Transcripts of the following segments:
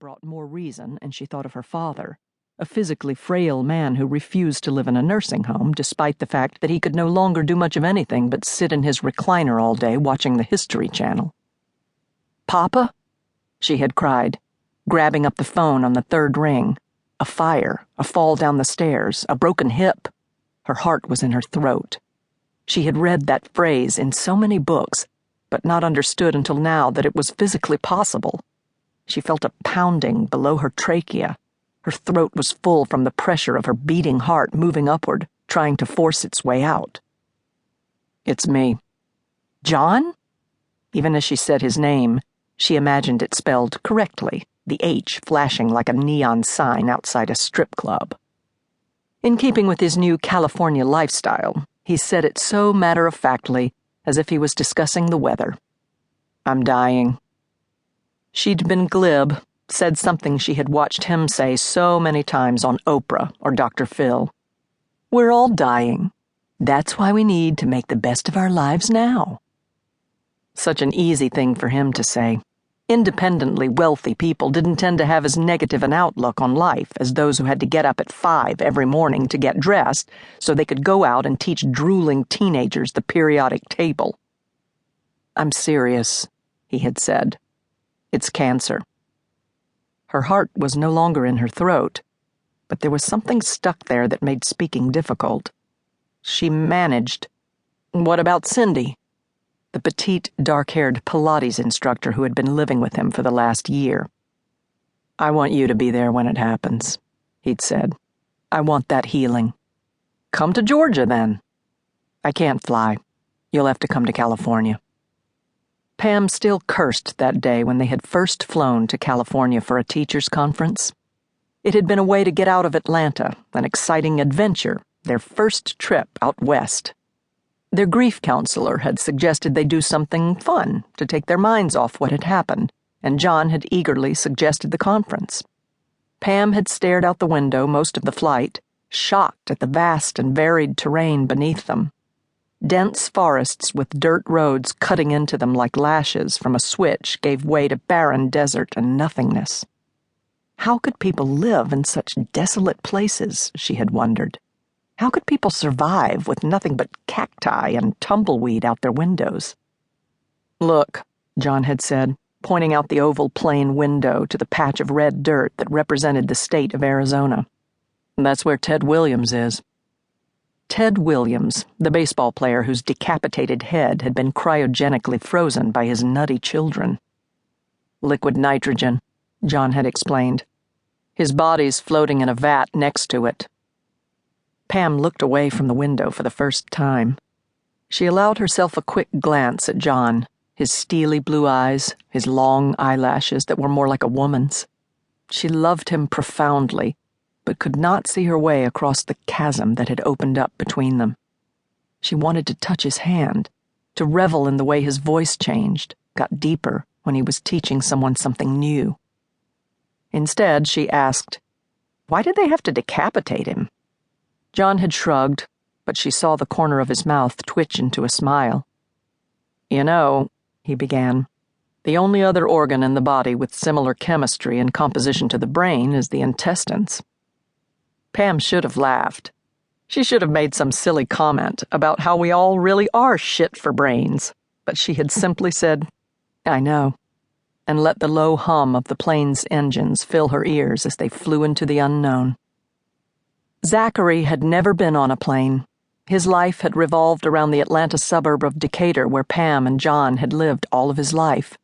brought more reason, and she thought of her father, a physically frail man who refused to live in a nursing home despite the fact that he could no longer do much of anything but sit in his recliner all day watching the History Channel. "Papa?" she had cried, grabbing up the phone on the third ring. A fire, a fall down the stairs, a broken hip. Her heart was in her throat. She had read that phrase in so many books, but not understood until now that it was physically possible. She felt a pounding below her trachea. Her throat was full from the pressure of her beating heart moving upward, trying to force its way out. "It's me." "John?" Even as she said his name, she imagined it spelled correctly, the H flashing like a neon sign outside a strip club. In keeping with his new California lifestyle, he said it so matter-of-factly, as if he was discussing the weather. "I'm dying." She'd been glib, said something she had watched him say so many times on Oprah or Dr. Phil. "We're all dying. That's why we need to make the best of our lives now." Such an easy thing for him to say. Independently wealthy people didn't tend to have as negative an outlook on life as those who had to get up at 5 every morning to get dressed so they could go out and teach drooling teenagers the periodic table. "I'm serious," he had said. "It's cancer." Her heart was no longer in her throat, but there was something stuck there that made speaking difficult. She managed. "What about Cindy?" The petite, dark-haired Pilates instructor who had been living with him for the last year. "I want you to be there when it happens," he'd said. "I want that healing." "Come to Georgia, then." "I can't fly. You'll have to come to California." Pam still cursed that day when they had first flown to California for a teachers' conference. It had been a way to get out of Atlanta, an exciting adventure, their first trip out west. Their grief counselor had suggested they do something fun to take their minds off what had happened, and John had eagerly suggested the conference. Pam had stared out the window most of the flight, shocked at the vast and varied terrain beneath them. Dense forests with dirt roads cutting into them like lashes from a switch gave way to barren desert and nothingness. How could people live in such desolate places, she had wondered? How could people survive with nothing but cacti and tumbleweed out their windows? "Look," John had said, pointing out the oval plane window to the patch of red dirt that represented the state of Arizona. "That's where Ted Williams is." Ted Williams, the baseball player whose decapitated head had been cryogenically frozen by his nutty children. "Liquid nitrogen," John had explained. "His body's floating in a vat next to it." Pam looked away from the window for the first time. She allowed herself a quick glance at John, his steely blue eyes, his long eyelashes that were more like a woman's. She loved him profoundly, but could not see her way across the chasm that had opened up between them. She wanted to touch his hand, to revel in the way his voice changed, got deeper when he was teaching someone something new. Instead, she asked, "Why did they have to decapitate him?" John had shrugged, but she saw the corner of his mouth twitch into a smile. "You know," he began, "the only other organ in the body with similar chemistry and composition to the brain is the intestines." Pam should have laughed. She should have made some silly comment about how we all really are shit for brains, but she had simply said, "I know," and let the low hum of the plane's engines fill her ears as they flew into the unknown. Zachary had never been on a plane. His life had revolved around the Atlanta suburb of Decatur where Pam and John had lived all of his life.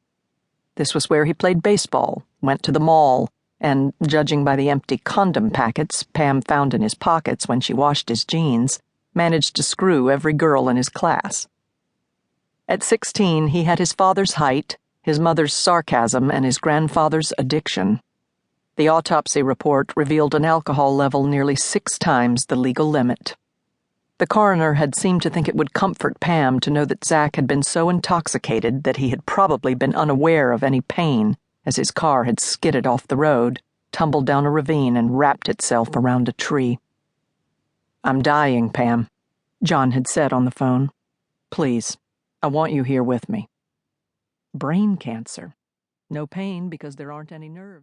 This was where he played baseball, went to the mall, and, judging by the empty condom packets Pam found in his pockets when she washed his jeans, managed to screw every girl in his class. At 16, he had his father's height, his mother's sarcasm, and his grandfather's addiction. The autopsy report revealed an alcohol level nearly 6 times the legal limit. The coroner had seemed to think it would comfort Pam to know that Zach had been so intoxicated that he had probably been unaware of any pain as his car had skidded off the road, tumbled down a ravine, and wrapped itself around a tree. "I'm dying, Pam," John had said on the phone. "Please, I want you here with me." Brain cancer. No pain because there aren't any nerves.